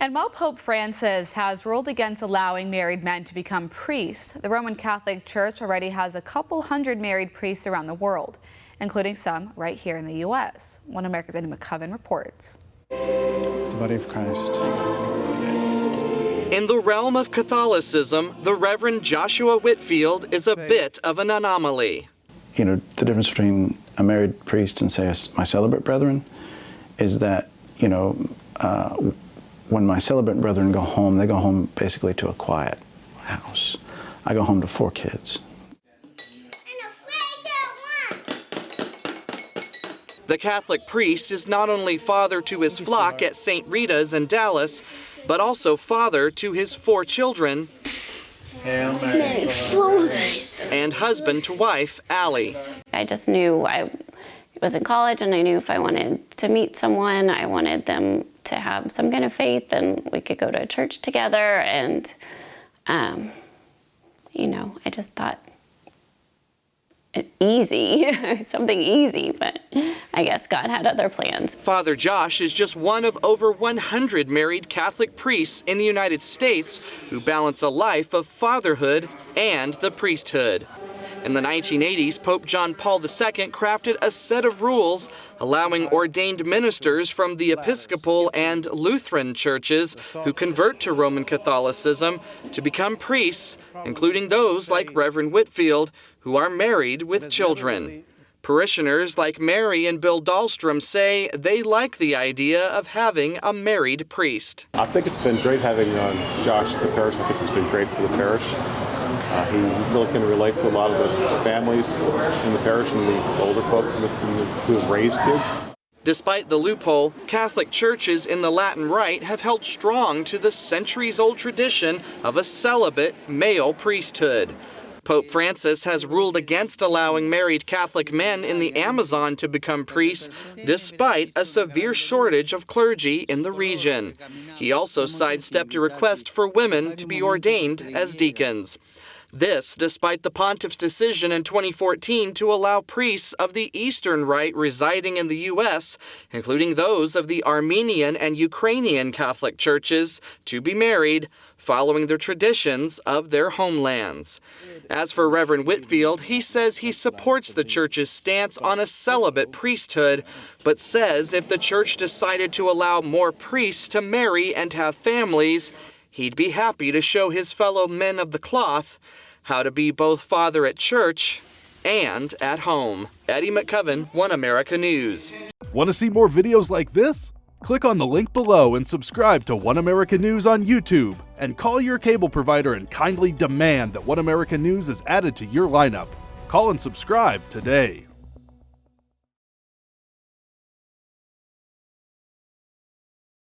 And while Pope Francis has ruled against allowing married men to become priests, the Roman Catholic Church already has a couple hundred married priests around the world, including some right here in the U.S. One America's McCoven reports. The body of Christ. In the realm of Catholicism, the Reverend Joshua Whitfield is a bit of an anomaly. You know, the difference between a married priest and, say, my celibate brethren is that, you know, when my celibate brethren go home, they go home basically to a quiet house. I go home to 4 kids. The Catholic priest is not only father to his flock at St. Rita's in Dallas, but also father to his 4 children and husband to wife, Allie. I just knew I was in college, and I knew if I wanted to meet someone, I wanted them to have some kind of faith, and we could go to a church together. And, you know, I just thought easy, something easy, but I guess God had other plans. Father Josh is just one of over 100 married Catholic priests in the United States who balance a life of fatherhood and the priesthood. In the 1980s, Pope John Paul II crafted a set of rules allowing ordained ministers from the Episcopal and Lutheran churches who convert to Roman Catholicism to become priests, including those like Reverend Whitfield, who are married with children. Parishioners like Mary and Bill Dahlstrom say they like the idea of having a married priest. I think it's been great having Josh at the parish. I think it's been great for the parish. He really can relate to a lot of the families in the parish and the older folks who have raised kids. Despite the loophole, Catholic churches in the Latin Rite have held strong to the centuries-old tradition of a celibate male priesthood. Pope Francis has ruled against allowing married Catholic men in the Amazon to become priests, despite a severe shortage of clergy in the region. He also sidestepped a request for women to be ordained as deacons. This despite the pontiff's decision in 2014 to allow priests of the Eastern Rite residing in the U.S., including those of the Armenian and Ukrainian Catholic churches, to be married, following the traditions of their homelands. As for Reverend Whitfield, he says he supports the church's stance on a celibate priesthood, but says if the church decided to allow more priests to marry and have families, he'd be happy to show his fellow men of the cloth how to be both father at church and at home. Eddie McCoven, One America News. Want to see more videos like this? Click on the link below and subscribe to One America News on YouTube, and call your cable provider and kindly demand that One America News is added to your lineup. Call and subscribe today.